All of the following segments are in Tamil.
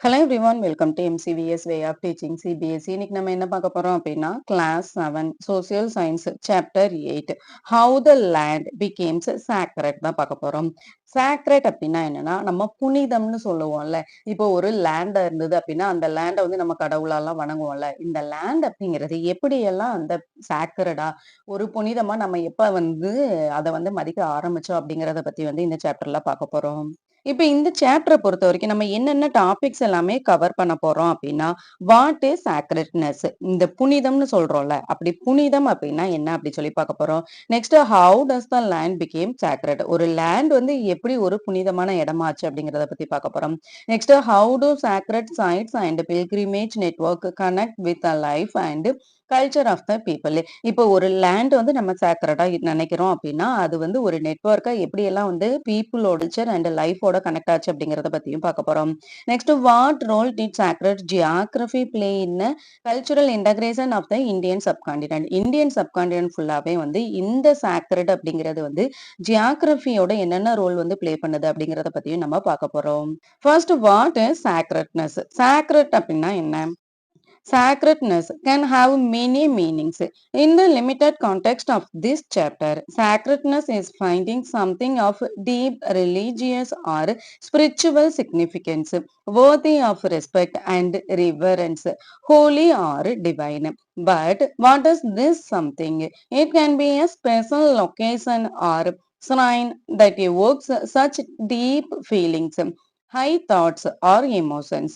Hello everyone welcome to MCVS way of teaching CBSE. இன்னைக்கு நம்ம என்ன பார்க்க போறோம் அப்படின்னா class 7 social science chapter 8 how the land becomes sacred தான் பார்க்க போறோம். சாக்ரெட் அப்படின்னா என்னன்னா நம்ம புனிதம்னு சொல்லுவோம்ல. இப்போ ஒரு லேண்ட் இருந்தது அப்படின்னா அந்த லேண்டை வந்து நம்ம கடவுளாலாம் வணங்குவோம்ல. இந்த லேண்ட் அப்படிங்கிறது எப்படியெல்லாம் அந்த சாக்ரடா ஒரு புனிதமா நம்ம எப்ப வந்து அதை வந்து மதிக்க ஆரம்பிச்சோம் அப்படிங்கறத பத்தி வந்து இந்த சாப்டர்ல பார்க்க போறோம். இப்ப இந்த சாப்டர பொறுத்தவரைக்கும் நம்ம என்னென்ன டாபிக்ஸ் எல்லாமே கவர் பண்ண போறோம் அப்படின்னா, வாட் இஸ் சாக்ரெட்னஸ் இந்த புனிதம்னு சொல்றோம்ல, அப்படி புனிதம் அப்படின்னா என்ன அப்படி சொல்லி பார்க்க போறோம். Next how does the land become sacred ஒரு லேண்ட் வந்து எப்படி ஒரு புனிதமான இடமாச்சு அப்படிங்கறத பத்தி பார்க்க போறோம். Next how to sacred sites and pilgrimage network connect with a life and culture of the people. இப்போ ஒரு லேண்ட் வந்து நம்ம சாக்ரடா நினைக்கிறோம் அப்படின்னா அது வந்து ஒரு நெட்வொர்க்கா எப்படி எல்லாம் வந்து பீப்புளோட கல்ச்சர் அண்ட் லைஃபோட கனெக்ட் ஆச்சு அப்படிங்கறத பத்தியும் பார்க்க போறோம். Next what role did sacred geography play in cultural integration of the Indian subcontinent. Indian subcontinent ஃபுல்லாவே வந்து இந்த சாக்ரெட் அப்படிங்கிறது வந்து ஜியாகிரபியோட என்னென்ன ரோல் வந்து பிளே பண்ணுது அப்படிங்கறத பத்தியும் நம்ம பார்க்க போறோம். ஃபர்ஸ்ட் வாட் இஸ் சாக்ரெட்னஸ் சாக்ரெட் அப்படின்னா என்ன? Sacredness can have many meanings. In the limited context of this chapter, sacredness is finding something of deep religious or spiritual significance, worthy of respect and reverence, holy or divine. But what is this something? It can be a special location or shrine that evokes such deep feelings, high thoughts, or emotions.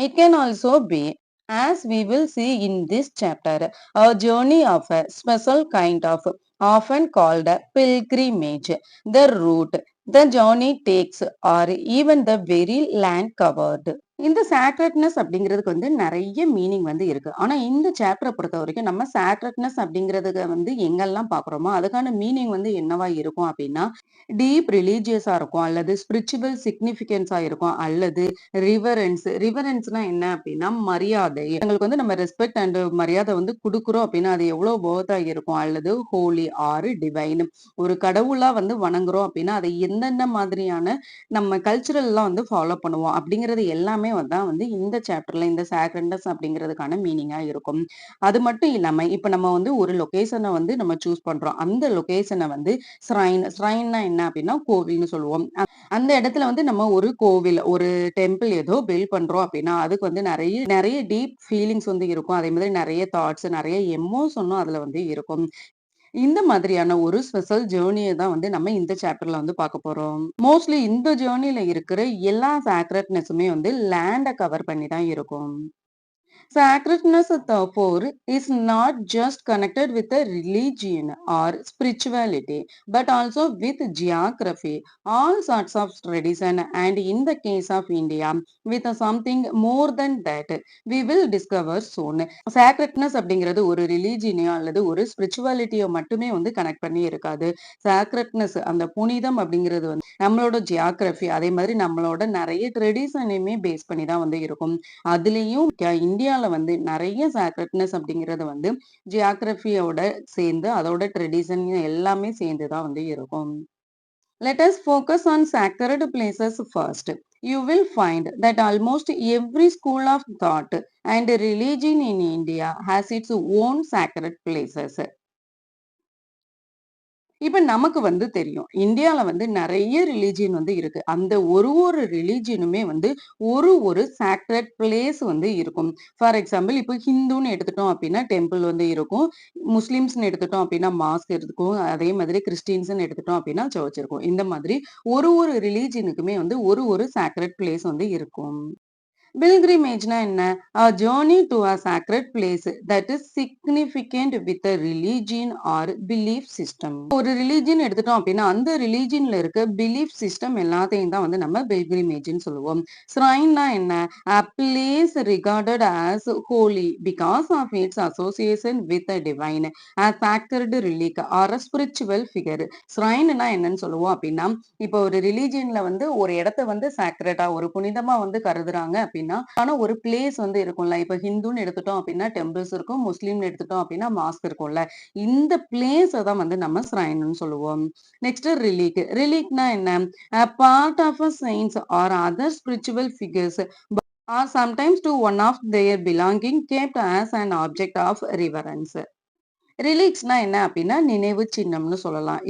It can also be, as we will see in this chapter, a journey of a special kind of, often called a pilgrimage, the route the journey takes, or even the very land covered. இந்த சாக்ரெட்னஸ் அப்படிங்கிறதுக்கு வந்து நிறைய மீனிங் வந்து இருக்கு. ஆனா இந்த சாப்டரை பொறுத்த வரைக்கும் நம்ம சாக்ரெட்னஸ் அப்படிங்கிறதுக்கு வந்து எங்கெல்லாம் பாக்குறோமோ அதுக்கான மீனிங் வந்து என்னவா இருக்கும் அப்படின்னா, டீப் ரிலீஜியஸா இருக்கும், அல்லது ஸ்பிரிச்சுவல் சிக்னிபிகன்ஸா இருக்கும், அல்லது ரிவரன்ஸ்னா என்ன அப்படின்னா மரியாதை. எங்களுக்கு வந்து நம்ம ரெஸ்பெக்ட் அண்ட் மரியாதை வந்து கொடுக்குறோம் அப்படின்னா அது எவ்வளவு போதா இருக்கும், அல்லது ஹோலி ஆறு டிவைன் ஒரு கடவுளா வந்து வணங்குறோம் அப்படின்னா அதை எந்தெந்த மாதிரியான நம்ம கல்ச்சுரல் எல்லாம் வந்து ஃபாலோ பண்ணுவோம் அப்படிங்கிறது எல்லாமே தான் வந்து இந்த சாப்டர்ல இந்த சாக்ரெட்னஸ் அப்படிங்கிறதுக்கான மீனிங்கா இருக்கும். அது மட்டும் இல்லாம இப்ப நம்ம வந்து ஒரு லொகேஷனை வந்து நம்ம சூஸ் பண்றோம். அந்த லொகேஷனை வந்து ஸ்ரைன்னா என்ன அப்படின்னா கோவில்னு சொல்லுவோம். அந்த இடத்துல வந்து நம்ம ஒரு கோவில் ஒரு டெம்பிள் ஏதோ பில்ட் பண்றோம் அப்படின்னா அதுக்கு வந்து நிறைய நிறைய டீப் ஃபீலிங்ஸ் வந்து இருக்கும். அதே மாதிரி நிறைய தாட்ஸ் நிறைய எமோஷனும் அதுல வந்து இருக்கும். இந்த மாதிரியான ஒரு ஸ்பெஷல் ஜேர்னியை தான் வந்து நம்ம இந்த சாப்டர்ல வந்து பார்க்க போறோம். மோஸ்ட்லி இந்த ஜேர்னில இருக்கிற எல்லா சாக்ரெட்னஸுமே வந்து லேண்ட கவர் பண்ணி தான் இருக்கும். Sacredness, therefore, is not just connected with a religion or spirituality, but also with geography, all sorts of tradition, and in the case of India, with something more than that. We will discover soon. Sacredness அப்படிங்கிறது ஒரு ரிலீஜியனையோ அல்லது ஒரு ஸ்பிரிச்சுவாலிட்டியோ மட்டுமே வந்து கனெக்ட் பண்ணி இருக்காது. சாக்ரெட்னஸ் அந்த புனிதம் அப்படிங்கிறது வந்து நம்மளோட ஜியாகிரபி அதே மாதிரி நம்மளோட நிறைய ட்ரெடிஷனையுமே பேஸ் பண்ணி தான் வந்து இருக்கும். அதுலயும் இந்தியால வந்து நிறைய சாக்ரெட்னஸ் அப்படிங்கறது வந்து ஜியாகிரபியோட சேர்ந்து அதோட ட்ரெடிஷன் எல்லாமே சேர்ந்துதான் வந்து இருக்கும். Let us focus on sacred places first. You will find that almost every school of thought and religion in India has its own sacred places. இப்ப நமக்கு வந்து தெரியும். இந்தியால வந்து நெறைய ரிலிஜியன் வந்து இருக்கு. அந்த ஒரு ரிலிஜியனுமே வந்து ஒரு சாக்ரெட் பிளேஸ் வந்து இருக்கும். ஃபார் எக்ஸாம்பிள் இப்போ ஹிந்துன்னு எடுத்துட்டோம் அப்டின்னா டெம்பிள் வந்து இருக்கும். முஸ்லிம்ஸ்ன்னு எடுத்துட்டோம் அப்டின்னா மாஸ்க் இருக்கும். அதே மாதிரி கிறிஸ்டியன்ஸ்ன்னு எடுத்துட்டோம் அப்டின்னா சர்ச் இருக்கும். இந்த மாதிரி ஒரு ரிலிஜியனுக்குமே வந்து ஒரு சாக்ரெட் பிளேஸ் வந்து இருக்கும். பில்கிரிமேஜ்னா என்ன? A journey to a sacred place that is significant with a religion or belief system. ஒரு ரிலிஜியன் எடுத்துட்டோம் அப்படின்னா அந்த ரிலிஜியன்ல இருக்க பிலீஃப் சிஸ்டம் எல்லாத்தையும் தான் வந்து நம்ம பில்கிரிமேஜ்னு சொல்லுவோம். ஸ்ரைன்னா என்ன? A place regarded as holy because of its association with a divine, a sacred relic or a spiritual figure. ஸ்ரைன்னா என்னன்னு சொல்லுவோம் அப்படின்னா இப்போ ஒரு ரிலிஜியன்ல வந்து ஒரு இடத்த வந்து சாக்ரெட்டா ஒரு புனிதமா வந்து கருதுறாங்க அப்படின்னா ஆனா ஒரு பிளேஸ் வந்து இருக்கும்ல. இப்ப ஹிந்துன்னு எடுத்துட்டோம் அப்படின்னா டெம்பிள்ஸ் இருக்கும். முஸ்லீம்னு எடுத்துட்டோம் அப்படின்னா மாஸ்க் இருக்கும்ல. இந்த பிளேஸ் தான் வந்து நம்ம ஸ்ரைன்னு சொல்லுவோம். நெக்ஸ்ட் ரிலீக்னா என்ன? Part of a science or other spiritual figures or sometimes to one of their belonging kept as an object of reverence. ரிலீக்ஸ்னா என்ன அப்டின்னா, நினைவு சின்னம்னு சொல்லலாம்.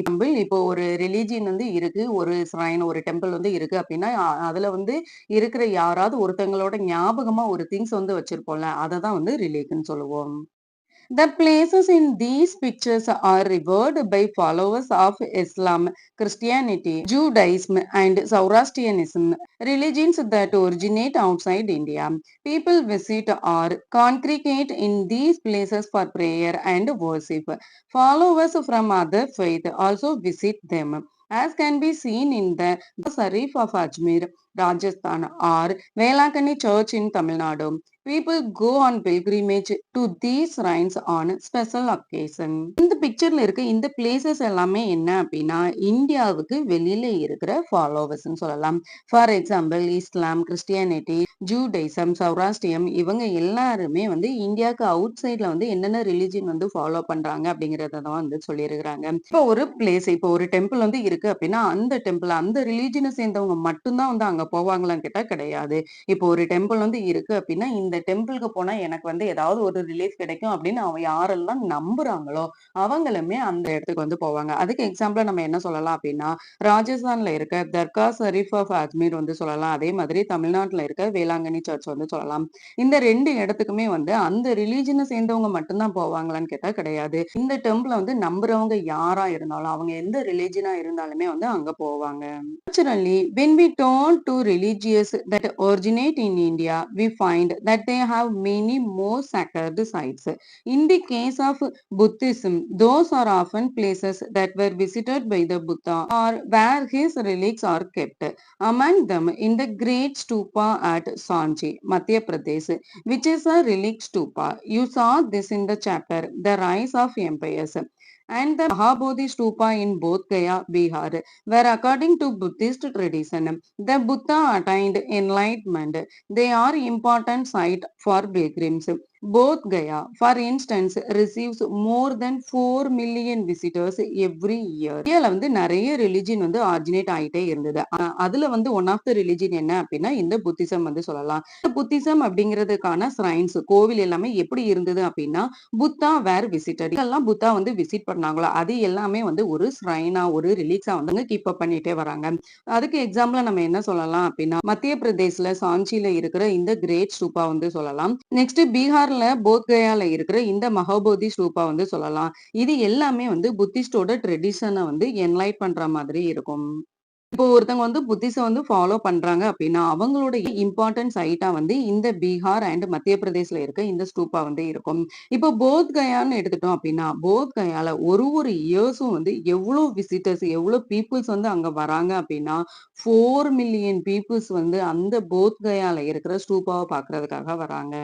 இப்போ ஒரு ரிலிஜியன் வந்து இருக்கு. ஒரு ஷ்ரைன், ஒரு டெம்பிள் வந்து இருக்கு அப்டின்னா, அதுல வந்து இருக்கிற யாராவது ஒருத்தங்களோட ஞாபகமா ஒரு திங்ஸ் வந்து வச்சிருப்போம்ல, அததான் வந்து ரிலீக்ன்னு சொல்லுவோம். The places in these pictures are revered by followers of Islam, Christianity, Judaism, and Zoroastrianism, religions that originate outside India. People visit or congregate in these places for prayer and worship. Followers from other faith also visit them, as can be seen in the Sharif of Ajmer, Rajasthan, or Velankani Church in Tamil Nadu. People go on pilgrimage to these shrines on special occasion. இந்த பிக்சர்ல இருக்க இந்த பிளேசஸ் எல்லாமே என்ன அப்படின்னா இந்தியாவுக்கு வெளியில இருக்கிற ஃபாலோவர்ஸ்ன்னு சொல்லலாம். ஃபார் எக்ஸாம்பிள் இஸ்லாம், கிறிஸ்டியானிட்டி, ஜூடைசம், சௌராஷ்டிரியம் இவங்க எல்லாருமே வந்து இந்தியாவுக்கு அவுட் சைட்ல வந்து என்னென்ன ரிலிஜியன் வந்து ஃபாலோ பண்றாங்க அப்படிங்கறத தான் வந்து சொல்லியிருக்கிறாங்க. இப்போ ஒரு பிளேஸ், இப்போ ஒரு டெம்பிள் வந்து இருக்கு அப்படின்னா அந்த டெம்பிள் அந்த ரிலிஜியனை சேர்ந்தவங்க மட்டும்தான் வந்து அங்க போவாங்களான்னு கேட்டா கிடையாது. இப்போ ஒரு டெம்பிள் வந்து இருக்கு அப்படின்னா, இந்த டெம்பிள்க்கு போனா எனக்கு வந்து ஏதாவது ஒரு ரிலீஃப் கிடைக்கும் அப்படின்னு அவன் யாரெல்லாம் நம்புறாங்களோ, அவங்களுமே அந்த இடத்துக்கு வந்து போவாங்க. அதுக்கு எக்ஸாம்பிளா நம்ம என்ன சொல்லலாம் அப்படின்னா, ராஜஸ்தான்ல இருக்க தர்கா ஷரீஃப் ஆஃப் அஜ்மீர் வந்து சொல்லலாம். அதே மாதிரி தமிழ்நாட்டுல இருக்க வேளாங்கண்ணி சர்ச் வந்து சொல்லலாம். இந்த 2 இடத்துக்குமே வந்து அந்த ரிலிஜியன சேர்ந்தவங்க மட்டும் தான் போவாங்களான்னு கேட்டா கிடையாது. இந்த டெம்பிள வந்து நம்புறவங்க யாரா இருந்தாலும், அவங்க எந்த ரிலிஜியனா இருந்தாலுமே வந்து அங்க போவாங்க. Naturally, when we turn to religions that originate in India, we find that they have many more sacred sites. In the case of Buddhism, those are often places that were visited by the Buddha or where his relics are kept. Among them, in the great stupa at Sanchi, Madhya Pradesh, which is a relic stupa. You saw this in the chapter, The Rise of Empires. And the Mahabodhi Stupa in Bodh Gaya, Bihar, where according to Buddhist tradition, the Buddha attained enlightenment. They are important site for pilgrims. Bodh Gaya, for instance, receives more than 4 million visitors every year. இந்தியால வந்து நிறைய ரிலிஜியன் வந்து ஆரிஜினேட் ஆயிட்டே இருந்தது. அதுல வந்து ஒன் ஆஃப் த ரிலிஜியன் என்ன அப்படின்னா இந்த புத்திசம் வந்து சொல்லலாம். புத்திசம் அப்படிங்கிறதுக்கான ஸ்ரைன்ஸ் கோவில் எல்லாமே எப்படி இருந்தது அப்படின்னா புத்தா வேர் விசிட்டட் இதெல்லாம் புத்தா வந்து விசிட் பண்ணாங்களோ அது எல்லாமே வந்து ஒரு ஸ்ரைனா ஒரு ரிலீக்ஸா வந்து கீப் அப் பண்ணிட்டே வராங்க. அதுக்கு எக்ஸாம்பிளா நம்ம என்ன சொல்லலாம் அப்படின்னா மத்திய பிரதேஷ்ல சாஞ்சில இருக்கிற இந்த கிரேட் ஸ்தூபா வந்து சொல்லலாம். நெக்ஸ்ட் பீகார்ல போத்கயால இருக்கிற இந்த மகாபோதி ஸ்தூபா வந்து சொல்லலாம். இது எல்லாமே வந்து புத்திஸ்டோட ட்ரெடிஷனை வந்து என்லைட் பண்ற மாதிரி இருக்கும். இப்போ ஒருத்தவங்க வந்து புத்திசம் வந்து ஃபாலோ பண்றாங்க அப்படின்னா, அவங்களுடைய இம்பார்ட்டன்ட் சைட்டா வந்து இந்த பீகார் அண்ட் மத்திய பிரதேஷ்ல இருக்க இந்த ஸ்தூபா வந்து இருக்கும். இப்போ போத் கயான்னு எடுத்துட்டோம் அப்படின்னா, போத் கயால ஒரு இயர்ஸும் வந்து எவ்வளோ விசிட்டர்ஸ், எவ்வளோ பீப்பிள்ஸ் வந்து அங்க வராங்க அப்படின்னா, 4 மில்லியன் பீப்பிள்ஸ் வந்து அந்த போத் கயால இருக்கிற ஸ்தூபாவ பார்க்கறதுக்காக வராங்க.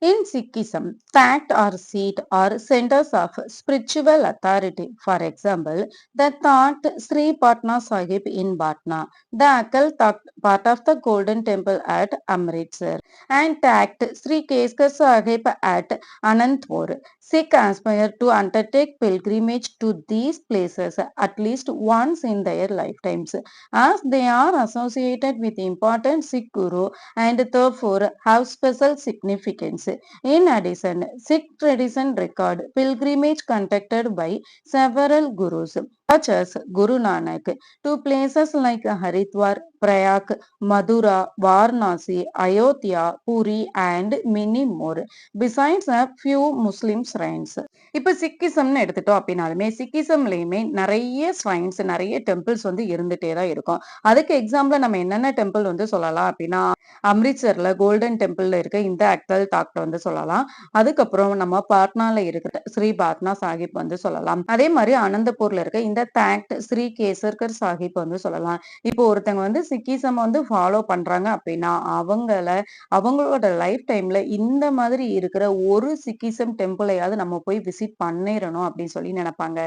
In Sikhism, fact or seat are centers of spiritual authority. For example, the Takht Sri Patna Sahib in Patna, the Akal Takht part of the Golden Temple at Amritsar, and Takht Sri Keskar Sahib at Anandpur. Sikh aspire to undertake pilgrimage to these places at least once in their lifetimes, as they are associated with important Sikh Guru and therefore have special significance. In addition, Sikh tradition record pilgrimage conducted by several gurus, such as Guru Nanak, to places like Haridwar, Prayag, Madura, Varanasi, Ayodhya, Puri, and many more, besides a few Muslim shrines. இப்ப சிக்கிசம்னு எடுத்துட்டோம் அப்படின்னாலுமே சிக்கிசம்லயுமே நிறைய ஸ்ரைன்ஸ் நிறைய டெம்பிள்ஸ் வந்து இருந்துட்டே தான் இருக்கும். அதுக்கு எக்ஸாம்பிளா நம்ம என்னென்ன டெம்பிள் வந்து சொல்லலாம் அப்படின்னா அம்ரித்சர்ல கோல்டன் டெம்பிள்ல இருக்க இந்த அக்தல் தாக்ட் வந்து சொல்லலாம். அதுக்கப்புறம் நம்ம பாட்னால இருக்கிற ஸ்ரீ பாட்னா சாஹிப் வந்து சொல்லலாம். அதே மாதிரி அனந்தபூர்ல இருக்க இந்த தாக்ட் ஸ்ரீ கேசர்கர் சாஹிப் வந்து சொல்லலாம். இப்போ ஒருத்தங்க வந்து சிக்கிசம் வந்து ஃபாலோ பண்றாங்க அப்படின்னா அவங்களோட லைஃப் டைம்ல இந்த மாதிரி இருக்கிற ஒரு சிக்கிசம் டெம்பிளையாவது நம்ம போய் விசிட் பண்ணிரணும் அப்படின்னு சொல்லி நினைப்பாங்க.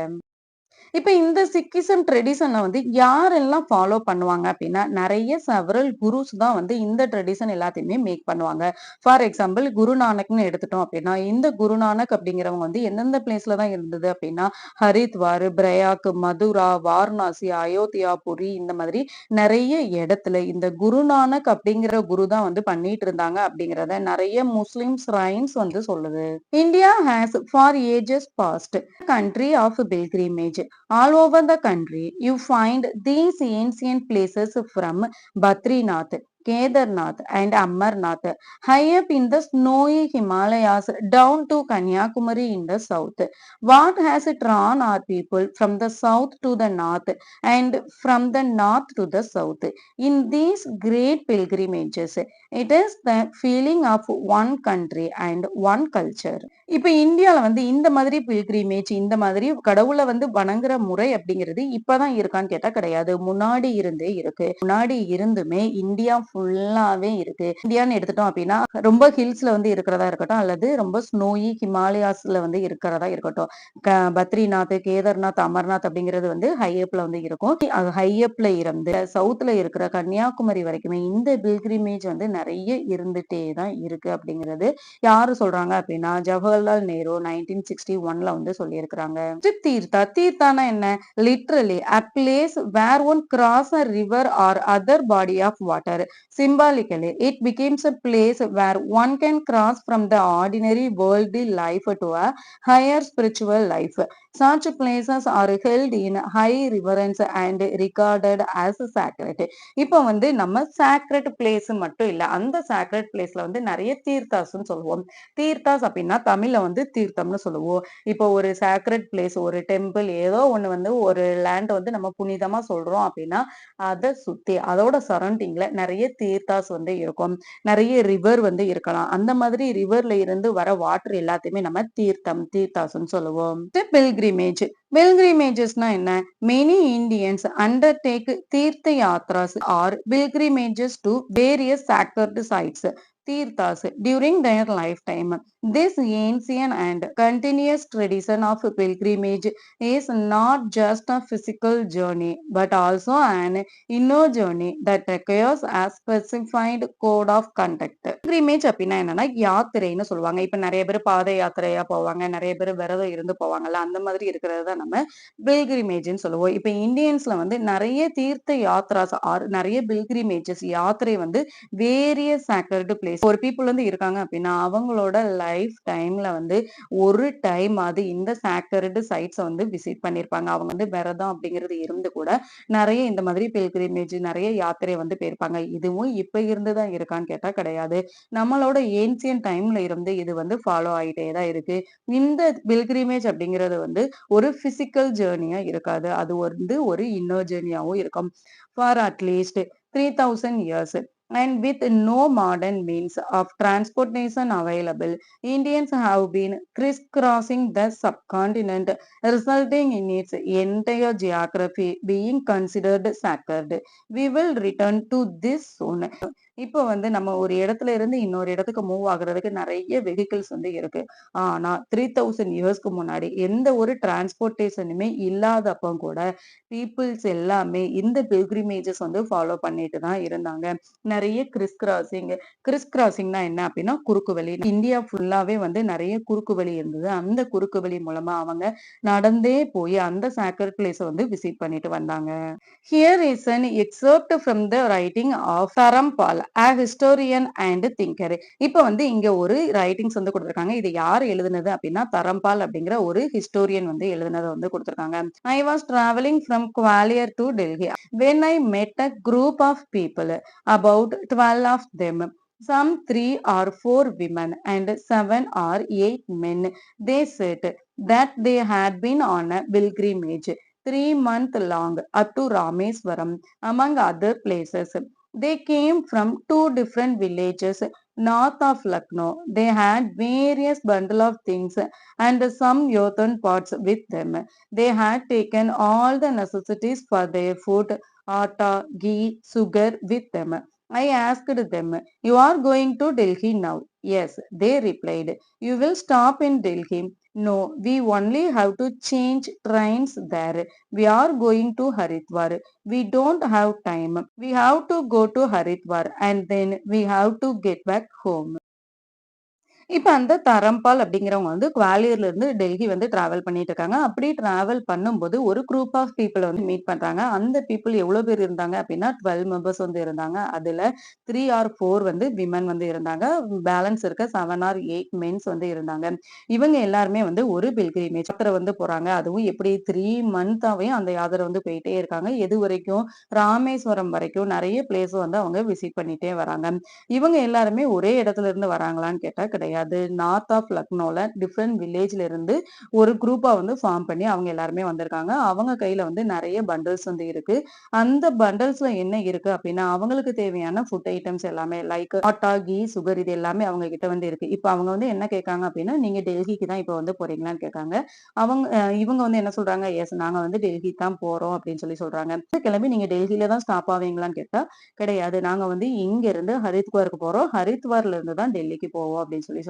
இப்ப இந்த சிக்கிசம் ட்ரெடிஷன வந்து யாரெல்லாம் ஃபாலோ பண்ணுவாங்க அப்படின்னா, நெறைய செவரல் குருஸ் தான் வந்து இந்த ட்ரெடிஷன் எல்லாத்தையுமே மேக் பண்ணுவாங்க. ஃபார் எக்ஸாம்பிள் குருநானக்ன்னு எடுத்துட்டோம் அப்படின்னா, இந்த குருநானக் அப்படிங்கிறவங்க வந்து எந்தெந்த பிளேஸ்ல தான் இருந்தது அப்படின்னா, ஹரித்வார், பிரயாக், மதுரா, வாரணாசி, அயோத்தியா, புரி இந்த மாதிரி நெறைய இடத்துல இந்த குருநானக் அப்படிங்கிற குரு தான் வந்து பண்ணிட்டு இருந்தாங்க அப்படிங்கிறத நெறைய முஸ்லிம் ஸ்ரைன்ஸ் வந்து சொல்லுது. India has for ages past country of pilgrimage. All over the country, you find these ancient places from Badrinath, Kedarnath, and Amarnath, high up in the snowy Himalayas down to Kanyakumari in the south. What has drawn our people from the south to the north and from the north to the south? In these great pilgrimages, it is the feeling of one country and one culture. இப்ப இந்தியால வந்து இந்த மாதிரி பில்கிரிமேஜ் இந்த மாதிரி கடவுள வந்து வணங்குற முறை அப்படிங்கிறது இப்பதான் இருக்கான்னு கேட்டா கிடையாது. முன்னாடி இருந்தே இருக்கு. முன்னாடி இருந்துமே இந்தியா ஃபுல்லாவே இருக்கு. இந்தியான்னு எடுத்துட்டோம் அப்படின்னா, ரொம்ப ஹில்ஸ்ல வந்து இருக்கிறதா இருக்கட்டும், அல்லது ரொம்ப ஸ்னோயி ஹிமாலயாஸ்ல வந்து இருக்கிறதா இருக்கட்டும். பத்ரிநாத், கேதார்நாத், அமர்நாத் அப்படிங்கிறது வந்து ஹையப்ல வந்து இருக்கும். அது ஹையப்ல இருந்து சவுத்ல இருக்கிற கன்னியாகுமரி வரைக்குமே இந்த பில்கிரிமேஜ் வந்து நெறைய இருந்துட்டே தான் இருக்கு அப்படிங்கிறது யாரு சொல்றாங்க அப்படின்னா, ஜவஹர்லால் நேரு 1961ல வந்து சொல்லியிருக்கிறாங்க. தீர்த்தா தீர்த்தானா என்ன? Literally a place where one cross a river or other body of water. Symbolically, it becomes a place where one can cross from the ordinary worldly life to a higher spiritual life. Such places are held in high reverence and regarded as sacred. இப்போ வந்து நம்ம சாக்ரெட் பிளேஸ் மட்டும் இல்ல. அந்த சாக்ரெட் பிளேஸ்ல வந்து நெறைய தீர்த்தாஸ்ன்னு சொல்லுவோம். தீர்த்தாஸ் அப்படின்னா தமிழ்ல வந்து தீர்த்தம்னு சொல்லுவோம். இப்போ ஒரு சாக்ரெட் பிளேஸ், ஒரு டெம்பிள் ஏதோ ஒண்ணு வந்து ஒரு லேண்ட் வந்து நம்ம புனிதமா சொல்றோம் அப்படின்னா, அத சுத்தி அதோட சரவுண்டிங்ல நெறைய தீர்த்தாஸ் வந்து இருக்கும். நெறைய ரிவர் வந்து இருக்கலாம். அந்த மாதிரி ரிவர்ல இருந்து வர வாட்டர் எல்லாத்தையுமே நம்ம தீர்த்தம், தீர்த்தாஸ்ன்னு சொல்லுவோம். பில்கிரிமேஜ் pilgrimagesனா என்ன? Many Indians undertake Tirtha Yatras or pilgrimages to various sacred sites. Tirthas during their lifetime. This ancient and continuous tradition of pilgrimage is not just a physical journey but also an inner journey that requires a specified code of conduct. pilgrimage அப்படின்னா என்னன்னா யாத்திரைன்னு சொல்லுவாங்க. இப்ப நிறைய பேர் பாத யாத்திரையா போவாங்க, நிறைய பேர் விரதம் இருந்து போவாங்கல்ல, அந்த மாதிரி இருக்கிறது தான் நம்ம பில்கிரிமேஜ்ன்னு சொல்லுவோம். இப்ப இந்தியன்ஸ்ல வந்து நிறைய தீர்த்த யாத்ராஸ் ஆர் நிறைய பில்கிரிமேஜஸ் யாத்திரை வந்து வேரியஸ் சாக்ரட் பிளேஸ் ஒரு பீப்புள் வந்து இருக்காங்க அப்படின்னா அவங்களோட லைஃப் டைம்ல வந்து ஒரு டைம் அது இந்த சாக்ரட் சைட்ஸை வந்து விசிட் பண்ணிருப்பாங்க. அவங்க வந்து விரதம் அப்படிங்கிறது இருந்து கூட நிறைய இந்த மாதிரி பில்கிரிமேஜ் நிறைய யாத்திரை வந்து போயிருப்பாங்க. இதுவும் இப்ப இருந்துதான் இருக்கான்னு கேட்டா கிடையாது. நம்மளோட ஏன்சியன் டைம்ல இருந்து இது வந்து ஃபாலோ ஆயிட்டே தான் இருக்கு. இந்த பில்கிரிமேஜ் அப்படிங்கிறது வந்து ஒரு பிசிக்கல் ஜேர்னியா இருக்காது. அது வந்து ஒரு இன்னர் ஜேர்னியாவும் இருக்கும். For at least 3000 years. And with no modern means of transportation available, Indians have been crisscrossing the subcontinent, resulting in its entire geography being considered sacred. We will return to this soon. இப்போ வந்து நம்ம ஒரு இடத்துல இருந்து இன்னொரு இடத்துக்கு மூவ் ஆகுறதுக்கு நிறைய வெஹிக்கிள்ஸ் வந்து இருக்கு. ஆனா 3000 இயர்ஸ்க்கு முன்னாடி எந்த ஒரு டிரான்ஸ்போர்டேஷனுமே இல்லாதப்போ கூட பீப்புள்ஸ் எல்லாமே இந்த பில்கிரிமேஜஸ் வந்து ஃபாலோ பண்ணிட்டு தான் இருந்தாங்க. நிறைய கிறிஸ் கிராசிங்னா என்ன அப்படின்னா குறுக்கு வழி. இந்தியா ஃபுல்லாவே வந்து நிறைய குறுக்கு வழி இருந்தது. அந்த குறுக்கு வழி மூலமா அவங்க நடந்தே போய் அந்த சாக்ரட் பிளேஸை வந்து விசிட் பண்ணிட்டு வந்தாங்க. Here is an excerpt from the writing of Tarampal, a historian and thinker. இப்ப வந்து இங்க ஒரு ரைட்டிங்ஸ் வந்து கொடுத்திருக்காங்க. இது யார் எழுதுனது அப்படின்னா தரம்பால் அப்படிங்கிற ஒரு ஹிஸ்டோரியன் வந்து எழுதுனதை வந்து கொடுத்திருக்காங்க. I was traveling from Gwalior to Delhi when I met a group of people, about 12 of them. Some 3 or 4 women and 7 or 8 men. They said that they had been on a pilgrimage 3 months long up to Rameswaram, among other places. They came from 2 different villages north of Lucknow. They had various bundle of things and some earthen pots with them. They had taken all the necessities for their food, atta, ghee, sugar with them. I asked them, "You are going to Delhi now?" "Yes," they replied. "You will stop in Delhi?" No, we only have to change trains there. We are going to Haridwar. We don't have time. We have to go to Haridwar and then we have to get back home. இப்ப அந்த தரம்பால் அப்படிங்கிறவங்க வந்து குவாலியர்ல இருந்து டெல்லி வந்து டிராவல் பண்ணிட்டு இருக்காங்க. அப்படி டிராவல் பண்ணும்போது ஒரு குரூப் ஆஃப் பீப்பிள வந்து மீட் பண்றாங்க. அந்த பீப்பிள் எவ்வளோ பேர் இருந்தாங்க அப்படின்னா 12 மெம்பர்ஸ் வந்து இருந்தாங்க. அதுல 3 ஆர் 4 வந்து விமன் வந்து இருந்தாங்க. பேலன்ஸ் இருக்க 7 ஆர் 8 மென்ஸ் வந்து இருந்தாங்க. இவங்க எல்லாருமே வந்து ஒரு பில்கிரிமேஜ் யாத்திரை வந்து போறாங்க. அதுவும் எப்படி 3 மந்த்தாவே அந்த யாத்திரை வந்து போயிட்டே இருக்காங்க. எதுவரைக்கும்? ராமேஸ்வரம் வரைக்கும் நெறைய பிளேஸ் வந்து அவங்க விசிட் பண்ணிட்டே வராங்க. இவங்க எல்லாருமே ஒரே இடத்துல இருந்து வராங்களான்னு கேட்டா கிடையாது. நார்த் ஆஃப் லக்னோல டிஃபரெண்ட் வில்லேஜ்ல இருந்து ஒரு குரூப்பா வந்து ஃபார்ம் பண்ணி அவங்க எல்லாருமே வந்திருக்காங்க. அவங்க கையில வந்து நெறைய பண்டில்ஸ் வந்து இருக்கு. அந்த பண்டில்ஸ்ல என்ன இருக்கு அப்டின்னா, அவங்களுக்கு தேவையான ஃபுட் ஐட்டம்ஸ் எல்லாமே லைக் ஆட்டா, கீ, சுகர் இது எல்லாமே அவங்க கிட்ட வந்து இருக்கு. இப்ப அவங்க வந்து என்ன கேட்காங்க அப்டின்னா, நீங்க டெல்லிக்கு தான் இப்ப வந்து போறீங்களான்னு கேட்காங்க. இவங்க வந்து என்ன சொல்றாங்க, எஸ் நாங்க வந்து டெல்லிக்கு தான் போறோம் அப்டின்னு சொல்றாங்க. கிளம்பி நீங்க டெல்லில தான் ஸ்டாப் ஆவீங்களான்னு கேட்டா, கிடையாது. நாங்க வந்து இங்க இருந்து ஹரித்வாருக்கு போறோம். ஹரித்வார்ல இருந்து தான் டெல்லிக்கு போவோம் அப்படின்னு சொல்றாங்க.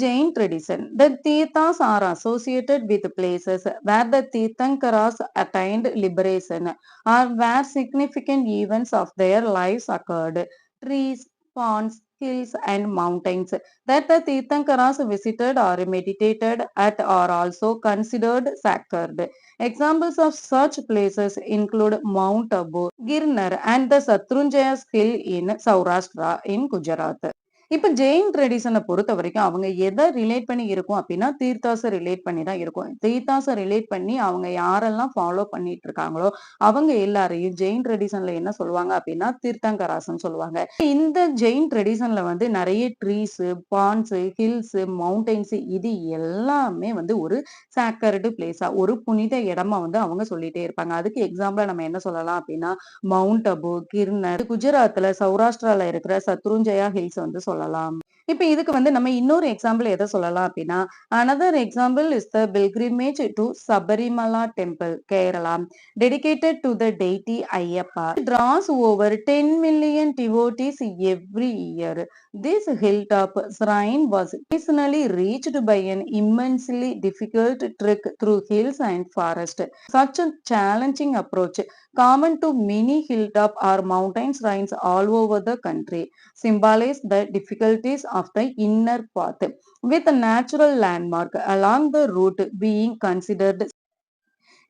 Jain tradition. The Tirthas are associated with places where the Tirthankaras attained liberation or where significant events of their lives occurred. Trees, ponds, hills and mountains that the Tirthankaras visited or meditated at are also considered sacred. Examples of such places include Mount Abu, Girnar and the Satrunjaya's hill in Saurashtra in Gujarat. இப்ப ஜெயின் ட்ரெடிஷன பொறுத்தவரைக்கும் அவங்க எத ரிலேட் பண்ணி இருக்கும் அப்டின்னா, தீர்த்தாஸ ரிலேட் பண்ணி தான் இருக்கும். தீர்த்தாஸ ரிலேட் பண்ணி அவங்க யாரெல்லாம் ஃபாலோ பண்ணிட்டு இருக்காங்களோ, அவங்க எல்லாரையும் ஜெயின் ட்ரெடிஷன்ல என்ன சொல்லுவாங்க அப்டின்னா, தீர்த்தங்கராஸ்ன்னு சொல்லுவாங்க. இந்த ஜெயின் ட்ரெடிஷன்ல வந்து நெறைய ட்ரீஸு, பாண்ட்ஸு, ஹில்ஸு, மவுண்டெயின்ஸு இது எல்லாமே வந்து ஒரு சாக்ரட் பிளேஸா, ஒரு புனித இடமா வந்து அவங்க சொல்லிட்டே இருப்பாங்க. அதுக்கு எக்ஸாம்பிளா நம்ம என்ன சொல்லலாம் அப்டின்னா, மவுண்ட் அபு, கிர்னர், குஜராத்ல சௌராஷ்டிரால இருக்கிற சத்ருஞ்சயா ஹில்ஸ் வந்து சொல்லலாம். இப்ப இதுக்கு வந்து நம்ம இன்னொரு எக்ஸாம்பிள் எத சொல்லலாம் அப்டின்னா, another example is the pilgrimage to Sabarimala temple, Kerala, dedicated to the deity Ayyappa. It draws over 10 million devotees every year. This hilltop shrine was occasionally reached by an immensely difficult trek through hills and forest. Such a challenging approach, common to many hilltop or mountain shrines all over the country, symbolize the difficulties of the inner path, with a natural landmark along the route being considered.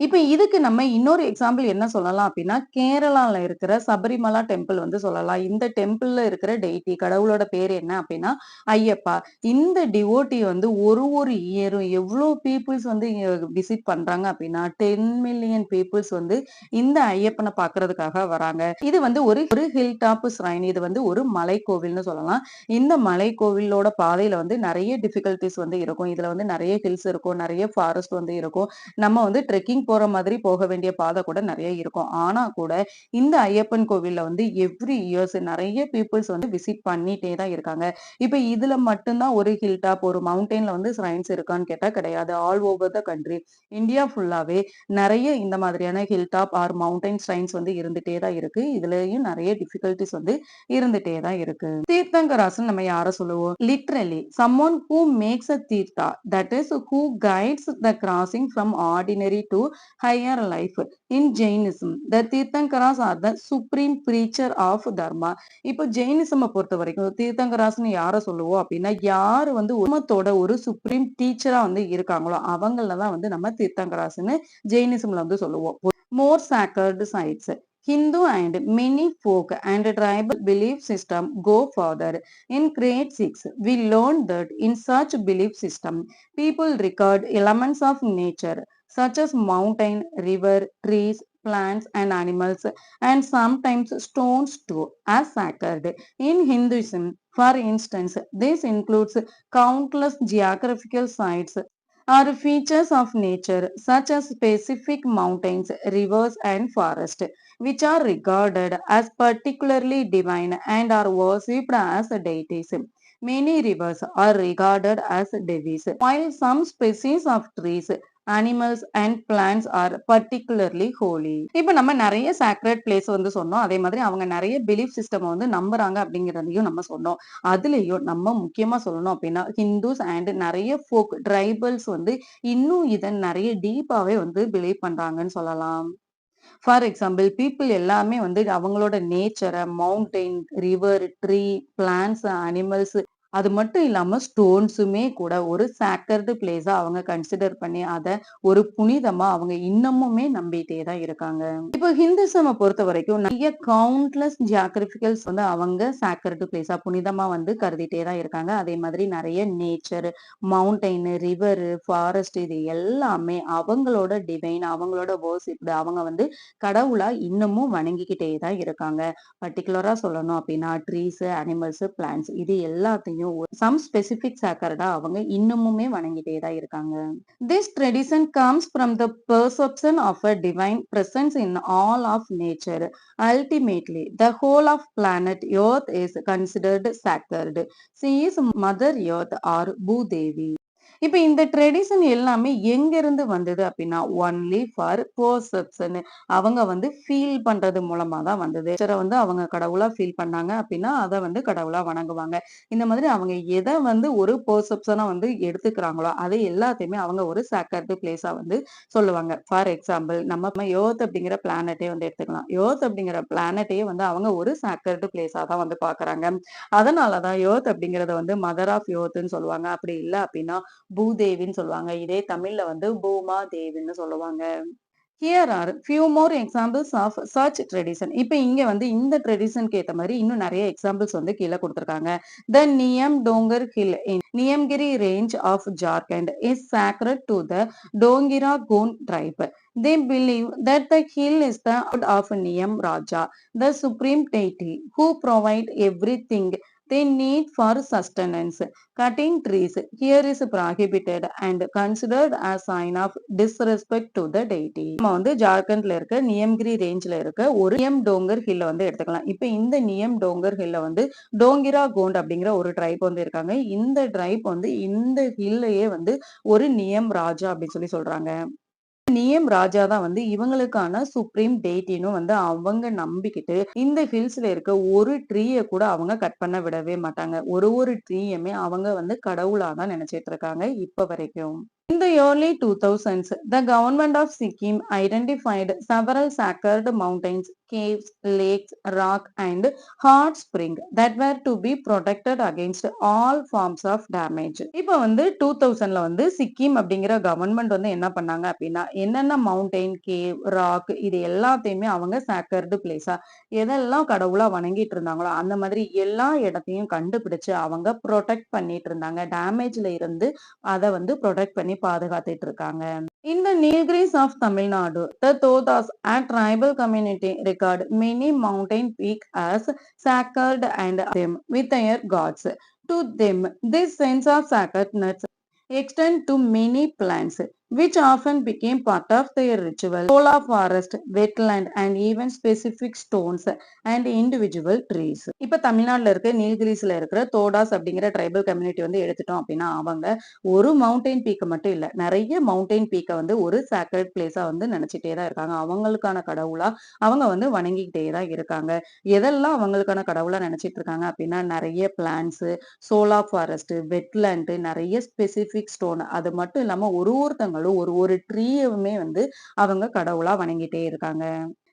இப்ப இதுக்கு நம்ம இன்னொரு எக்ஸாம்பிள் என்ன சொல்லலாம் அப்டின்னா, கேரளால இருக்கிற சபரிமலா டெம்பிள் வந்து சொல்லலாம். இந்த டெம்பிள்ல இருக்கிற டெய்டி கடவுளோட பேரு என்ன அப்டின்னா, ஐயப்பா. இந்த டிவோட்டி வந்து ஒரு இயரும் எவ்ளோ பீப்பிள்ஸ் வந்து விசிட் பண்றாங்க அப்டின்னா, 10 மில்லியன் பீப்பிள்ஸ் வந்து இந்த ஐயப்பன பார்க்கறதுக்காக வராங்க. இது வந்து ஒரு ஹில் டாப் ஸ்ரைன். இது வந்து ஒரு மலைக்கோவில்னு சொல்லலாம். இந்த மலைக்கோவிலோட பாதையில வந்து நெறைய டிஃபிகல்டீஸ் வந்து இருக்கும். இதுல வந்து நெறைய ஹில்ஸ் இருக்கும், நெறைய ஃபாரஸ்ட் வந்து இருக்கும். நம்ம வந்து ட்ரெக்கிங் போற மாதிரி போக வேண்டிய பாதை கூட நெறைய இருக்கும். ஆனா கூட இந்த ஐயப்பன் கோவில்ல வந்து எவ்ரி இயர்ஸ் நெறைய பீப்பிள்ஸ் வந்து விசிட் பண்ணிட்டே தான் இருக்காங்க. இப்ப இதுல மட்டும் தான் ஒரு ஹில் டாப், ஒரு மவுண்டன்ல வந்து ஷ்ரைன்ஸ் இருக்கான்னு கேட்டா கிடையாது. All over the country, India ஃபுல்லாவே நெறைய இந்த மாதிரியான hill top or mountain shrines வந்து இருந்துட்டே தான் இருக்கு. இதுலயும் நெறைய டிஃபிகல்டீஸ் வந்து இருந்துட்டே தான் இருக்கு. தீர்த்தங்கராசன் நம்ம யார சொல்லுவோம்? Literally someone who makes a tirtha, that is who guides the crossing from ordinary to higher life. In Jainism, the Tirthankaras are the supreme preacher of Dharma. இப்போ ஜெயினிசம பொறுத்த வரைக்கும் தீர்த்தங்கராஸ்னு யார சொல்லுவோம் அப்படின்னா, யாரு வந்து உலகத்தோட ஒரு சுப்ரீம் டீச்சரா வந்து இருக்காங்களோ அவங்கள தான் வந்து நம்ம தீர்த்தங்கராஸ்னு ஜெயினிசம்ல வந்து சொல்லுவோம். More sacred sites. Hindu and many folk and tribal belief system go further. In grade 6, we learned that in such belief system, people regard elements of nature such as mountain, river, trees, plants and animals, and sometimes stones too, as sacred. In Hinduism, for instance, this includes countless geographical sites or features of nature such as specific mountains, rivers and forests, which are regarded as particularly divine and are worshipped as deities. Many rivers are regarded as devis, while some species of trees animals and plants are particularly holy. இப்ப நம்ம நெறைய சாக்ரெட் பிளேஸ் வந்து சொன்னோம். அதே மாதிரி அவங்க நெறைய பிலீஃப் சிஸ்டம் வந்து நம்புறாங்க அப்படிங்கிறதையும் நம்ம சொன்னோம். அதுலயும் நம்ம முக்கியமா சொல்லணும் அப்படின்னா, ஹிந்துஸ் அண்ட் நெறைய ஃபோக் ட்ரைபல்ஸ் வந்து இன்னும் இத நெறைய டீப்பாவே வந்து பிலீவ் பண்றாங்கன்னு சொல்லலாம். ஃபார் எக்ஸாம்பிள் பீப்பிள் எல்லாமே வந்து அவங்களோட நேச்சர, mountain, river, tree, plants, animals அது மட்டும் இல்லாம ஸ்டோன்ஸுமே கூட ஒரு சாக்ரட் பிளேஸா அவங்க கன்சிடர் பண்ணி அத ஒரு புனிதமா அவங்க இன்னமுமே நம்பிட்டே தான் இருக்காங்க. இப்போ ஹிந்துசம பொறுத்தவரைக்கும் நெறைய கவுண்ட்லெஸ் ஜியோகிராபிகல்ஸ் வந்து அவங்க சாக்ரட் பிளேஸா புனிதமா வந்து கருதிட்டே தான் இருக்காங்க. அதே மாதிரி நெறைய நேச்சர், மவுண்டைன், ரிவர், ஃபாரஸ்ட் இது எல்லாமே அவங்களோட டிவைன், அவங்களோட வொர்ஷிப்டு அவங்க வந்து கடவுளா இன்னமும் வணங்கிக்கிட்டே தான் இருக்காங்க. பர்ட்டிகுலரா சொல்லணும் அப்படின்னா ட்ரீஸ், அனிமல்ஸ், பிளான்ட்ஸ் இது எல்லாத்தையும் சம் ஸ்பெசிபிக் சாக்கர்டா அவங்க இன்னமுமே வணங்கிட்டே தான் இருக்காங்க. This tradition comes from the perception of a divine presence in all of nature. Ultimately the whole of planet earth is considered sacred. She is mother earth or Bhudevi. இப்ப இந்த ட்ரெடிஷன் எல்லாமே எங்கிருந்து வந்தது அப்படின்னா ஒன்லி ஃபார் பெர்செப்ஷன். அவங்க வந்து ஃபீல் பண்றது மூலமா தான் வந்தது. நேச்சரை வந்து அவங்க கடவுளா ஃபீல் பண்ணாங்க அப்படின்னா அதை வந்து கடவுளா வணங்குவாங்க. இந்த மாதிரி அவங்க எதை வந்து ஒரு பெர்செப்ஷனா வந்து எடுத்துக்கிறாங்களோ அதை எல்லாத்தையுமே அவங்க ஒரு சாக்ரட் பிளேஸா வந்து சொல்லுவாங்க. ஃபார் எக்ஸாம்பிள் நம்ம எர்த் அப்படிங்கிற பிளானட்டே வந்து எடுத்துக்கலாம். எர்த் அப்படிங்கிற பிளானட்டையே வந்து அவங்க ஒரு சாக்ரட் பிளேஸா தான் வந்து பாக்குறாங்க. அதனாலதான் எர்த் அப்படிங்கறத வந்து மதர் ஆஃப் எர்த்ன்னு சொல்லுவாங்க. அப்படி இல்ல அப்படின்னா பூதேவின்னு சொல்லுவாங்க. இதே தமிழ்ல வந்து பூமா தேவின்னு சொல்லுவாங்க. Here are few more examples of church tradition. இப்ப இங்க வந்து இந்த ட்ரெடிஷனுக்கு ஏத்த மாதிரி இன்னும் நிறைய எக்ஸாம்பிள்ஸ் வந்து கீழே கொடுத்திருக்காங்க. The Niyam Dongar hill in Niyamgiri range of Jharkhand is sacred to the Dongria Kondh tribe. They believe that the hill is the god of Niyam Raja, the supreme deity who provide everything they need for sustenance. Cutting trees here is prohibited and considered as sign of disrespect to the deity. நம்ம வந்து ஜார்க்கண்ட்ல இருக்க நியம்கிரி ரேஞ்ச்ல இருக்க ஒரு நியம் டோங்கர் ஹில்ல வந்து எடுத்துக்கலாம். இப்ப இந்த நியம் டோங்கர் ஹில்ல வந்து டோங்கிரா கோண்ட் அப்படிங்கிற ஒரு ட்ரைப் வந்து இருக்காங்க. இந்த ட்ரைப் வந்து இந்த ஹில்லையே வந்து ஒரு நியம் ராஜா அப்படின்னு சொல்லி சொல்றாங்க. நியம் ராஜா தான் வந்து இவங்களுக்கான சுப்ரீம் டெய்டின்னு வந்து அவங்க நம்பிக்கிட்டு இந்த ஹில்ஸ்ல இருக்க ஒரு ட்ரீய கூட அவங்க கட் பண்ண விடவே மாட்டாங்க. ஒரு ட்ரீயுமே அவங்க வந்து கடவுளா தான் நினைச்சிட்டு இருக்காங்க இப்ப வரைக்கும். In the early 2000s, the government of Sikkim identified several sacred mountains, caves, lakes, rock, and hot spring that were to be protected against all forms of damage. இப்ப வந்து 2000ல வந்து சிக்கிம் அப்படிங்கிற கவர்மெண்ட் வந்து என்ன பண்ணாங்க அப்படின்னா என்னென்ன மவுண்டைன், கேவ், ராக் இது எல்லாத்தையுமே அவங்க சாக்கர்டு பிளேஸா எதெல்லாம் கடவுளா வணங்கிட்டு இருந்தாங்களோ அந்த மாதிரி எல்லா இடத்தையும் கண்டுபிடிச்சு அவங்க ப்ரொடெக்ட் பண்ணிட்டு இருந்தாங்க. டேமேஜ்ல இருந்து அதை வந்து ப்ரொடெக்ட் பண்ணி பாதுகாத்துட்டு இருக்காங்க. In the Nilgiris of Tamil Nadu, the Todas, a tribal community, regard many mountain peaks as sacred and them with their gods. To them, this sense of sacredness extend to many plants, which often became part of their ritual. Solar forest, wetland, and even specific stones and individual trees. இப்ப தமிழ்நாட்டுல இருக்க நீல்கிரிஸ்ல இருக்கிற தோடாஸ் அப்படிங்கிற ட்ரைபல் கம்யூனிட்டி வந்து எடுத்துட்டோம் அப்படின்னா அவங்க ஒரு மவுண்டைன் பீக்கை மட்டும் இல்ல நிறைய மவுண்டைன் பீக்கை வந்து ஒரு சாக்ரெட் பிளேஸா வந்து நினைச்சிட்டே தான் இருக்காங்க. அவங்களுக்கான கடவுளா அவங்க வந்து வணங்கிக்கிட்டே தான் இருக்காங்க. எதெல்லாம் அவங்களுக்கான கடவுளா நினைச்சிட்டு இருக்காங்க அப்படின்னா நிறைய பிளான்ஸ், சோலார் ஃபாரஸ்ட், வெட்லேண்ட், நிறைய ஸ்பெசிபிக் ஸ்டோன் அது மட்டும் இல்லாம ஒருத்தங்களும் ஒரு ட்ரீயுமே வந்து அவங்க கடவுளா வணங்கிட்டே இருக்காங்க.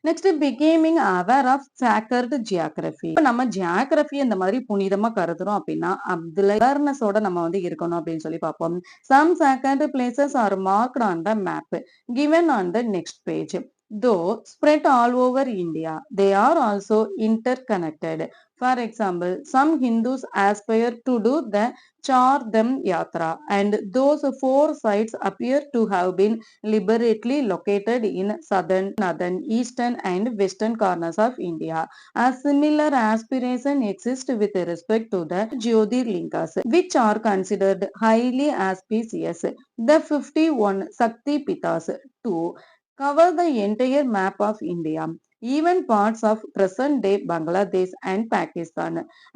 Next becoming aware of sacred geography. இப்ப நம்ம ஜியாகிரபி இந்த மாதிரி புனிதமா கருதுறோம் அப்படின்னா அதுல அவேர்னஸோட நம்ம வந்து இருக்கணும் அப்படின்னு சொல்லி பார்ப்போம். Some sacred places are marked on the map given on the next page. Though spread all over India, they are also interconnected. For example, some Hindus aspire to do the Char Dham Yatra, and those four sites appear to have been deliberately located in southern, northern, eastern, and western corners of India. A similar aspiration exists with respect to the Jyotirlingas, which are considered highly auspicious. The 51 Sakti Pitas, to cover the entire map of India. even parts of present day Bangladesh and Pakistan.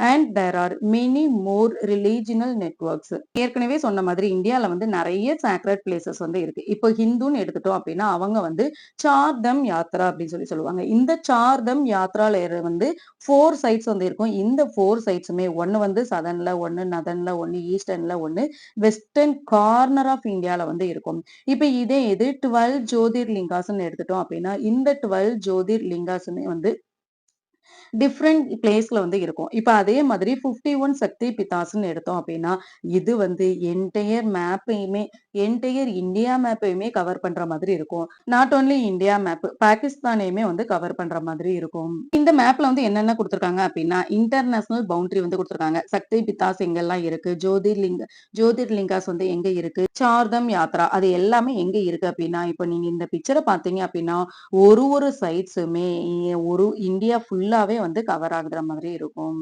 And there are many more religional networks. ஏற்கனவே சொன்ன மாதிரி இந்தியால வந்து நிறைய sacred places வந்து இருக்கு. இப்போ ஹிந்துன்னு எடுத்துட்டோம் அப்படின்னா அவங்க வந்து சார்தம் யாத்ரா அப்படின்னு சொல்லுவாங்க. இந்த சார்தம் யாத்ரால வந்து 4 சைட்ஸ் வந்து இருக்கும். இந்த 4 சைட்ஸுமே ஒன்னு வந்து சதர்ன்ல, ஒன்னு நதர்ன்ல, ஒன்னு ஈஸ்டர்ன்ல, ஒன்னு வெஸ்டர்ன் கார்னர் ஆஃப் இந்தியால வந்து இருக்கும். இப்ப இதே இது 12 ஜோதிர்லிங்காஸ்ன்னு எடுத்துட்டோம் அப்படின்னா இந்த 12 ஜோதிர்லிங்காஸுமே வந்து டிஃப்ரெண்ட் பிளேஸ்ல வந்து இருக்கும். இப்ப அதே மாதிரி 51 சக்தி பிதாஸ்ன்னு எடுத்தோம் அப்படின்னா, இது வந்து என்டையர் இந்தியா மேப்பையுமே கவர் பண்ற மாதிரி இருக்கும். நாட் ஒன்லி இந்தியா மேப், பாகிஸ்தானையுமே வந்து கவர் பண்ற மாதிரி இருக்கும். இந்த மேப்ல வந்து என்னென்ன குடுத்திருக்காங்க அப்படின்னா, இன்டர்நேஷனல் பவுண்டரி வந்து குடுத்திருக்காங்க. சக்தி பிதாஸ் எங்கெல்லாம் இருக்கு, ஜோதிர்லிங்காஸ் வந்து எங்க இருக்கு, சார்தம் யாத்ரா அது எல்லாமே எங்க இருக்கு அப்படின்னா, இப்ப நீங்க இந்த பிக்சர பார்த்தீங்க அப்படின்னா, ஒரு சைட்ஸுமே ஒரு இந்தியா ஃபுல்லாவே வந்து கவர் ஆகுற மாதிரி இருக்கும்.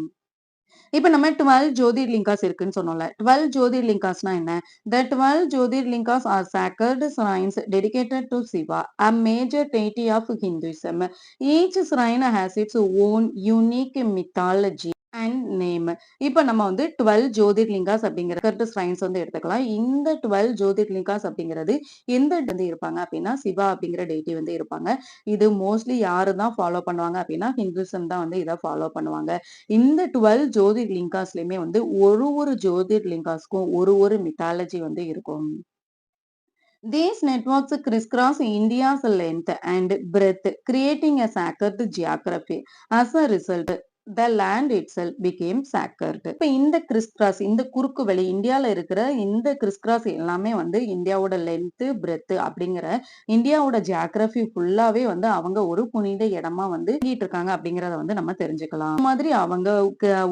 இப்ப நம்ம 12 ஜோதிர்லிங்காஸ் இருக்குன்னு சொன்னோம்ல. 12 ஜோதிர்லிங்காஸ்னா என்ன? The 12 ஜோதிர்லிங்காஸ் are sacred shrines dedicated to Shiva, a major deity of Hinduism. Each shrine has its own unique mythology and name. இப்ப நம்ம வந்து 12 ஜோதிர்லிங்காஸ் அப்படிங்கிற ஸ்ரைன்ஸ் வந்து எடுத்துக்கலாம். இந்த 12 ஜோதிர்லிங்காஸ் அப்படிங்கிறது எந்த வந்து இருப்பாங்க அப்படின்னா சிவா அப்படிங்கிற டெய்டி வந்து இருப்பாங்க. இது மோஸ்ட்லி யாரு தான் ஃபாலோ பண்ணுவாங்க அப்படின்னா ஹிந்துசம் தான் வந்து இதை ஃபாலோ பண்ணுவாங்க. இந்த 12 ஜோதிர்லிங்காஸ்லயுமே வந்து ஒரு ஜோதிர்லிங்காஸ்க்கும் ஒரு மித்தாலஜி வந்து இருக்கும். These networks crisscross India's length and breadth, creating a sacred geography. As a result, the land itself became sacred. இப்ப இந்த கிறிஸ்கிராஸ் இந்த குறுக்கு வழி இந்தியால இருக்கிற இந்த கிறிஸ்கிராஸ் எல்லாமே வந்து இந்தியாவோட லென்த் பிரெத் அப்படிங்கிற இந்தியாவோட ஜியாகிரபி ஃபுல்லாவே வந்து அவங்க ஒரு புனித இடமா வந்து இருக்காங்க அப்படிங்கறத வந்து நம்ம தெரிஞ்சுக்கலாம். இந்த மாதிரி அவங்க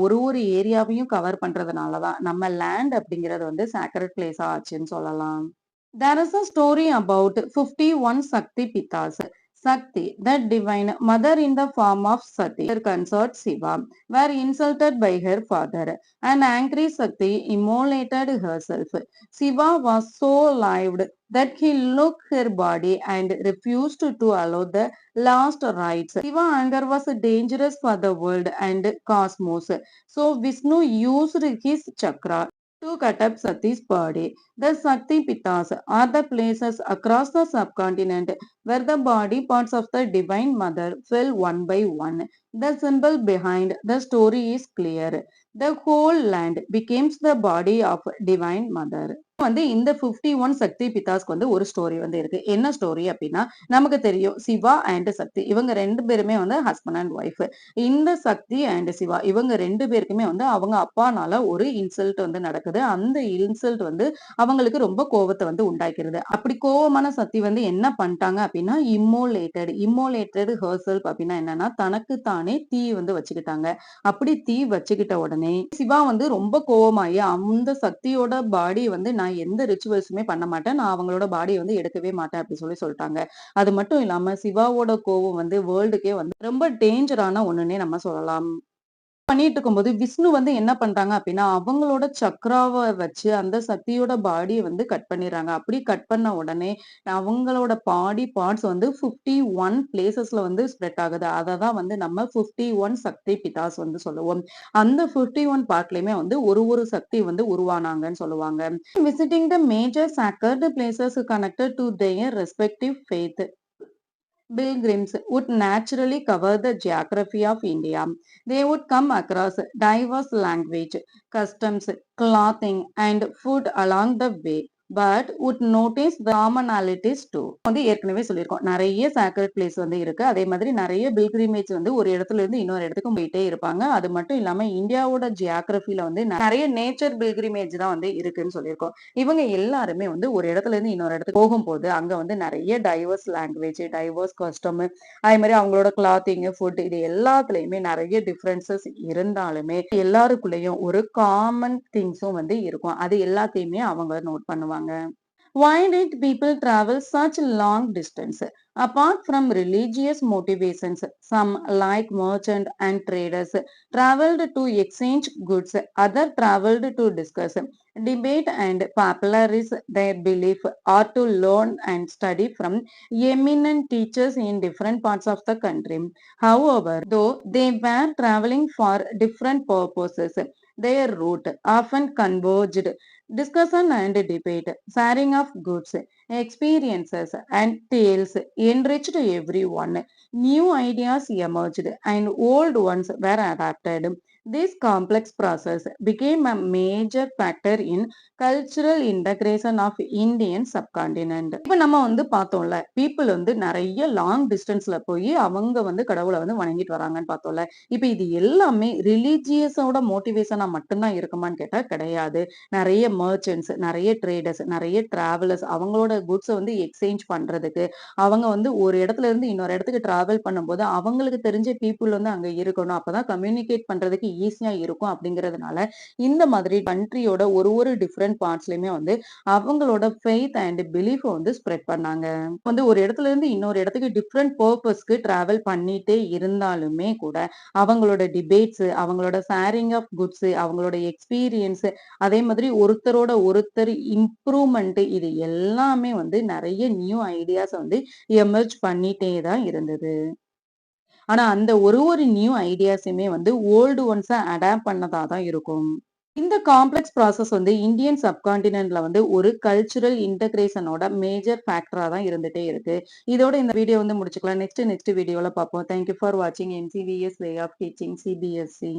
ஒரு ஏரியாவையும் கவர் பண்றதுனாலதான் நம்ம லேண்ட் அப்படிங்கறது வந்து சாக்ரட் பிளேஸா ஆச்சுன்னு சொல்லலாம். There is a story about 51 Sakti Pitas. Sakti, that divine mother in the form of Sati, her consort Shiva, were insulted by her father. An angry Sakti immolated herself. Shiva was so lived that he looked her body and refused to allow the last rites. Shiva anger was dangerous for the world and cosmos. So Vishnu used his chakra to cut up Sati's body. The Sakti Pitas are the places across the subcontinent where the body parts of the Divine Mother fell one by one. The symbol behind the story is clear. The whole land becomes the body of Divine Mother. வந்து இந்த 51 சக்தி பிதாஸ்க்கு வந்து ஒரு ஸ்டோரி வந்து இருக்கு. என்ன ஸ்டோரி அப்படின்னா நமக்கு தெரியும் சிவா அண்ட் சக்தி இவங்க 2 பேருமே வந்து ஹஸ்பண்ட் அண்ட் ஒய்ஃப். இந்த சக்தி அண்ட் சிவா இவங்க 2 பேருக்குமே வந்து அவங்க அப்பானால ஒரு இன்சல்ட் வந்து நடக்குது. அந்த இன்சல்ட் வந்து அவங்களுக்கு ரொம்ப கோபத்தை வந்து உண்டாக்கிறது. அப்படி கோபமான சக்தி வந்து என்ன பண்ணிட்டாங்க அப்படின்னா இம்மோலேட்டட் ஹெர்செல்ஃப் அப்படின்னா என்னன்னா தனக்கு தானே தீ வந்து வச்சுக்கிட்டாங்க. அப்படி தீ வச்சுக்கிட்ட உடனே சிவா வந்து ரொம்ப கோபமாயி அந்த சக்தியோட பாடி வந்து நான் எந்த ரிச்சுவல்ஸுமே பண்ண மாட்டேன், நான் அவங்களோட பாடியை வந்து எடுக்கவே மாட்டேன் அப்படி சொல்லிட்டாங்க. அது மட்டும் இல்லாம சிவாவோட கோபம் வந்து வேர்ல்டுக்கே வந்து ரொம்ப டேஞ்சரான ஒண்ணுன்னே நம்ம சொல்லலாம். பண்ணிட்டு இருக்கும்போது விஷ்ணு வந்து என்ன பண்றாங்க அப்படின்னா அவங்களோட சக்ராவை வச்சு அந்த சக்தியோட பாடியை வந்து கட் பண்ணிடுறாங்க. அப்படி கட் பண்ண உடனே அவங்களோட பாடி பார்ட்ஸ் வந்து 51 பிளேசஸ்ல வந்து ஸ்ப்ரெட் ஆகுது. அதை தான் வந்து நம்ம 51 சக்தி பிதாஸ் வந்து சொல்லுவோம். அந்த 51 பார்ட்லயுமே வந்து ஒரு சக்தி வந்து உருவானாங்கன்னு சொல்லுவாங்க. Visiting the major sacred places connected to their respective faith, pilgrims would naturally cover the geography of India. They would come across diverse language, customs, clothing, and food along the way. But would notice the commonalities too. வந்து ஏற்கனவே சொல்லியிருக்கோம். நிறைய sacred place வந்து இருக்கு. அதே மாதிரி நிறைய pilgrimage வந்து ஒரு இடத்துல இருந்து இன்னொரு இடத்துக்கு போயிட்டே இருப்பாங்க. அது மட்டும் இல்லாம இந்தியாவோட ஜியாகிரபில வந்து நிறைய நேச்சர் pilgrimage தான் வந்து இருக்குன்னு சொல்லியிருக்கோம். இவங்க எல்லாருமே வந்து ஒரு இடத்துல இருந்து இன்னொரு இடத்துக்கு போகும்போது அங்க வந்து நிறைய டைவர்ஸ் லாங்குவேஜ், டைவர்ஸ் கஸ்டம், அதே மாதிரி அவங்களோட கிளாத்திங், ஃபுட் இது எல்லாத்துலயுமே நிறைய டிஃபரன்சஸ் இருந்தாலுமே எல்லாருக்குள்ளயும் ஒரு காமன் திங்ஸும் வந்து இருக்கும். அது எல்லாத்தையுமே அவங்க நோட் பண்ணுவாங்க. Why did people travel such long distance? Apart from religious motivations, some like merchant and traders traveled to exchange goods, other traveled to discuss, debate and popularize their belief or to learn and study from eminent teachers in different parts of the country. However, though they were traveling for different purposes, their route often converged discussion and debate, sharing of goods, experiences, and tales enriched everyone. New ideas emerged and old ones were adapted. This complex process became a major factor in cultural integration of Indian subcontinent. இப்ப நம்ம வந்து பார்த்தோம்ல, பீப்பிள் வந்து நெறைய லாங் டிஸ்டன்ஸ்ல போயி அவங்க வந்து கடவுள வந்து வணங்கிட்டு வராங்கன்னு பார்த்தோம்ல. இப்ப இது எல்லாமே ரிலிஜியஸோட மோட்டிவேஷனா மட்டும் தான் இருக்குமான்னு கேட்டா கிடையாது. நெறைய மெர்ச்சன்ட்ஸ், நெறைய ட்ரேடர்ஸ், நெறைய டிராவலர்ஸ் அவங்களோட குட்ஸ வந்து எக்ஸ்சேஞ்ச் பண்றதுக்கு, அவங்க வந்து ஒரு இடத்துல இருந்து இன்னொரு இடத்துக்கு டிராவல் பண்ணும்போது, அவங்களுக்கு தெரிஞ்ச பீப்பிள் வந்து அங்க இருக்கணும். அப்பதான் கம்யூனிகேட் பண்றதுக்கு ஈஸியா இருக்கும் அப்படிங்கிறதுனால, இந்த மாதிரி கண்ட்ரியோட ஒரு டிஃபரெண்ட் பார்ட்ஸ்லயுமே வந்து அவங்களோட ஃபெய்த் அண்ட் பிலீஃப வந்து ஸ்ப்ரெட் பண்ணாங்க. வந்து ஒரு இடத்துல இருந்து இன்னொரு இடத்துக்கு டிஃபரெண்ட் பர்ப்பஸ்க்கு டிராவல் பண்ணிட்டே இருந்தாலுமே கூட, அவங்களோட டிபேட்ஸ், அவங்களோட ஷேரிங் ஆஃப் குட்ஸ், அவங்களோட எக்ஸ்பீரியன்ஸ், அதே மாதிரி ஒருத்தரோட ஒருத்தர் இம்ப்ரூவ்மென்ட் இது எல்லாமே வந்து நெறைய நியூ ஐடியாஸ வந்து எமர்ஜ் பண்ணிட்டே தான் இருந்தது. ஆனா அந்த ஒரு நியூ ஐடியாஸுமே வந்து ஓல்டு ஒன்ஸ அடாப்ட் பண்ணதா தான் இருக்கும். இந்த காம்ப்ளெக்ஸ் ப்ராசஸ் வந்து இந்தியன் சப்கான்டினென்ட்ல வந்து ஒரு கல்ச்சுரல் இன்டகிரேஷனோட மேஜர் ஃபேக்டரா தான் இருந்துட்டே இருக்கு. இதோட இந்த வீடியோ வந்து முடிச்சுக்கலாம். நெக்ஸ்ட் வீடியோல பார்ப்போம். தேங்க் யூ ஃபார் வாட்சிங் என்சிவிஎஸ் வே ஆஃப் டீச்சிங் சிபிஎஸ்இ.